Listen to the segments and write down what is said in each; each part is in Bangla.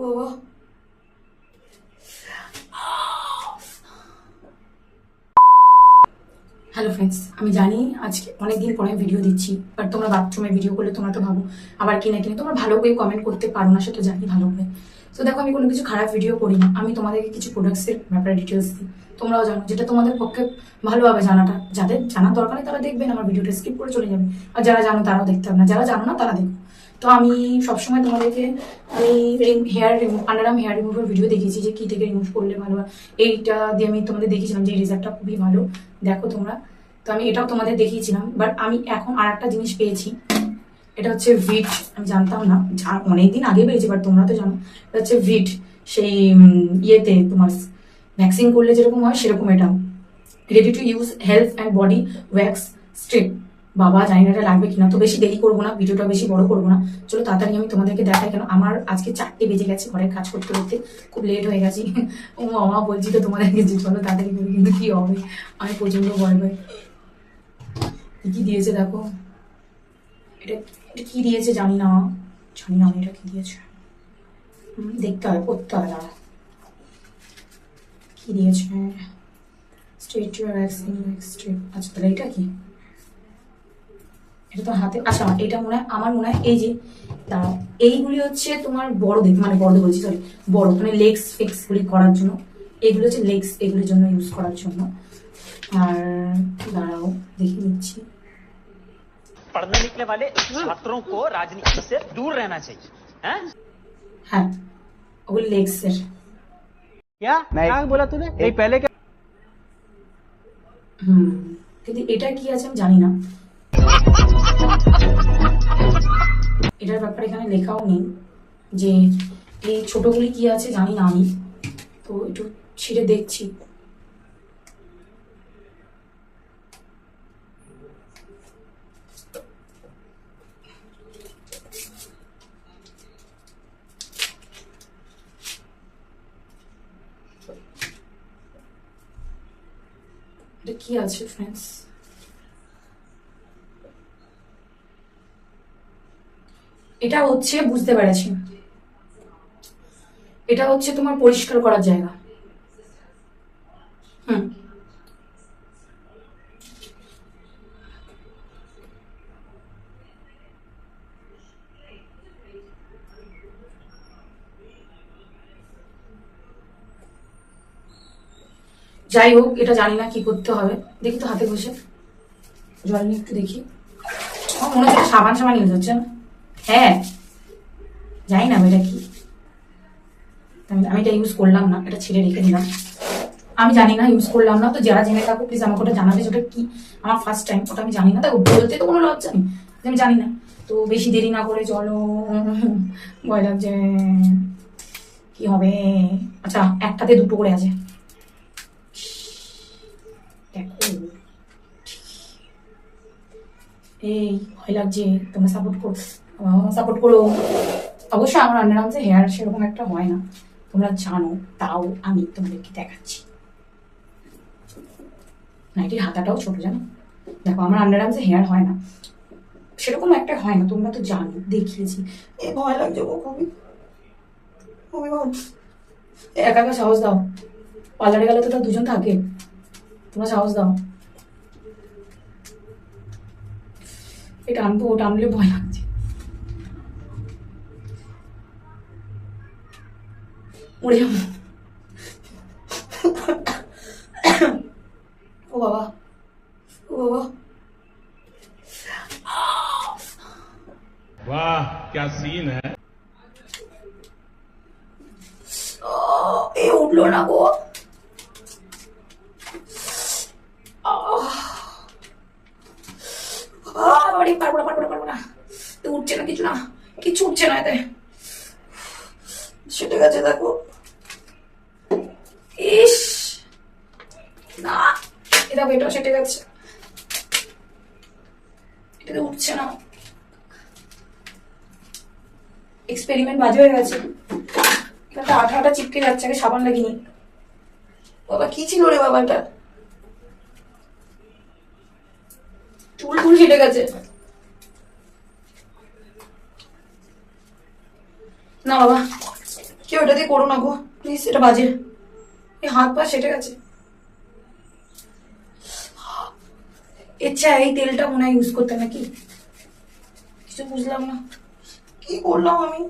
বাবা, হ্যালো ফ্রেন্ডস, আমি জানি আজকে অনেকদিন পরে ভিডিও দিচ্ছি, বাট তোমরা বাথরুমে ভিডিও করলে তোমরা তো ভাবো আবার কিনে কিনে তোমরা ভালো করে কমেন্ট করতে পারো না, সেটা জানি ভালো করে। তো দেখো, আমি কোনো কিছু খারাপ ভিডিও করি না, আমি তোমাদেরকে কিছু প্রোডাক্টসের ব্যাপারে ডিটেলস দিই, তোমরাও জানো, যেটা তোমাদের পক্ষে ভালোভাবে জানাটা, যাদের জানার দরকার নেই তারা দেখবেন, আমার ভিডিওটা স্কিপ করে চলে যাবে, আর যারা জানো তারাও দেখতে হবে না, যারা জানো না তারা দেখো। তো আমি সবসময় তোমাদেরকে আমি হেয়ার রিমুভ, আন্ডারআর্ম হেয়ার রিমুভের ভিডিও দেখিয়েছি যে কি থেকে রিমুভ করলে ভালো হয়। এইটা দিয়ে আমি তোমাদের দেখিয়েছিলাম যে এই রেজাল্টটা খুবই ভালো, দেখো তোমরা। তো আমি এটাও তোমাদের দেখিয়েছিলাম, বাট আমি এখন আর একটা জিনিস পেয়েছি, এটা হচ্ছে ভিট। আমি জানতাম না, অনেকদিন আগে পেয়েছি, বাট তোমরা তো জানো। এটা হচ্ছে ভিট, সেই ইয়েতে তোমার ভ্যাকসিন করলে যেরকম হয় সেরকম এটাও। Ready to use health and body wax strip. বাবা, জানি না এটা লাগবে কিনা, তো বেশি দেরি করবো না, ভিডিওটা বেশি বড় করবো না, চলো তাড়াতাড়ি আমি তোমাদেরকে দেখাই। কেন আমার আজকে 4টে বেজে গেছে, ঘরের কাজ করতে করতে খুব লেট হয়ে গেছি। ও মামা বলছি তো তোমাদেরকে যে চলো তাড়াতাড়ি করি, কিন্তু কি হবে, আমি প্রচন্ড ভয় পাই। কি দিয়েছে দেখো, এটা এটা কি দিয়েছে জানি না, আমি এটা কি দিয়েছে, দেখতে হবে, পড়তে হবে, দাঁড়া কি দিয়েছে। স্ট্রেট স্ট্রিপ, আচ্ছা তাহলে এটা কি, এটা তো হাতে, আচ্ছা এটা মনে হয়, আমার মনে হয় এই যে দাঁড়াও, এইগুলি হচ্ছে তোমার বড় দিক, মানে বড় বলছি সরি, বড় মানে লেগস ফিক্স গুলি করার জন্য, এগুলো হচ্ছে লেগস, এগুলির জন্য ইউজ করার জন্য। আর দাঁড়াও দেখে নিচ্ছি। पढ़ने निकले वाले छात्रों को राजनीति से दूर रहना चाहिए। হ্যাঁ, ওগুলি লেগস এর। क्या क्या बोला तूने? नहीं पहले क्या? কিন্তু এটা কি আছে আমি জানি না, এটার ব্যাপারে এখানে লেখাও নেই যে এই ছোটগুলি কি আছে, জানি না আমি, তো একটু ছিঁড়ে দেখছি। এটা কি আছে ফ্রেন্ডস, এটা হচ্ছে, বুঝতে পেরেছি, এটা হচ্ছে তোমার পরিষ্কার করার জায়গা। যাই হোক, এটা জানি না কি করতে হবে, দেখি তো হাতে বসে জল নিয়ে একটু দেখি। আমার মনে হচ্ছে সাবান সাবান ইউজ হচ্ছে না, হ্যাঁ জানি না এটা কি, আমি এটা ইউজ করলাম না, এটা ছেড়ে রেখে দিলাম, আমি জানি না, ইউজ করলাম না। তো যারা জেনে থাকো প্লিজ আমাকে ওটা জানাবে, ওটা কি, আমার ফার্স্ট টাইম, ওটা আমি জানি না, তাই বলতে তো কোনো লজ্জা নেই, আমি জানি না। তো বেশি দেরি না করে চলো, ভয় লাগছে কি হবে। আচ্ছা, একটাতে দুটো করে আছে, দেখো এই ভয় লাগছে, তোমরা সাপোর্ট করো। অবশ্যই আমার আন্ডারআর্মসে হেয়ার সেরকম একটা হয় না, তোমরা জানো, তাও আমি তোমাদেরকে দেখাচ্ছি। নাইটির হাতাটাও ছোট, জানো, দেখো আমার আন্ডারআর্মসে হেয়ার হয় না, সেরকম একটা হয় না, তোমরা তো জানো, দেখিয়েছি। এ ভয় লাগছে গো, খুবই খুবই ভয়। একা একা সাহস দাও, পার্লারে গেলে তো তার দুজন থাকে, তোমরা সাহস দাও। এটা টানবো, টানলে ভয় লাগছে, মরে যাবো। ও বাবা, ও বাবা, वाह क्या सीन है। এ উঠলো না গো, পারবো না, উঠছে না, কিছু উঠছে না, এতে সেটে গেছে দেখো, ইস না, এটা এটাও সেটে গেছে, এটাতে উঠছে না, এক্সপেরিমেন্ট বাজে হয়ে গেছে, এটা আঠা আঠা চিপকে যাচ্ছে, আগে সাবান লাগিনি। বাবা কি ছিল রে বাবা, এটা চুল টুল কেটে গেছে, না বাবা কেউ এটা দিয়ে করো না গো প্লিজ, এটা বাজে। এই হাত পা সেটে গেছে। আচ্ছা এই তেলটা মনে হয় ইউজ করতে নাকি, কিছু বুঝলাম না কি করলাম আমি।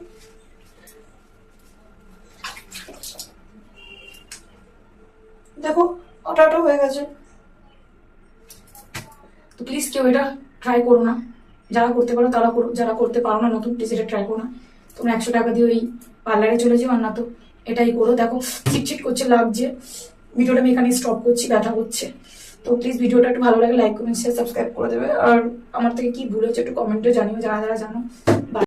দেখো ওটা হয়ে গেছে। তো প্লিজ কেউ এটা ট্রাই করো না, যারা করতে পারো তারা করো, যারা করতে পারো না নতুন প্লিজ এটা ট্রাই করো না। তোমরা 100 টাকা দিয়ে ওই পার্লারে চলে যাও, আর না তো এটাই করো। দেখো চিটচিট করছে, লাগছে। ভিডিওটা আমি এখানে স্টপ করছি, ব্যথা হচ্ছে। তো প্লিজ ভিডিওটা একটু ভালো লাগে লাইক কমেন্ট শেয়ার সাবস্ক্রাইব করে দেবে। আর আমার থেকে কি ভুল হচ্ছে একটু কমেন্টে জানিও, যারা যারা জানো।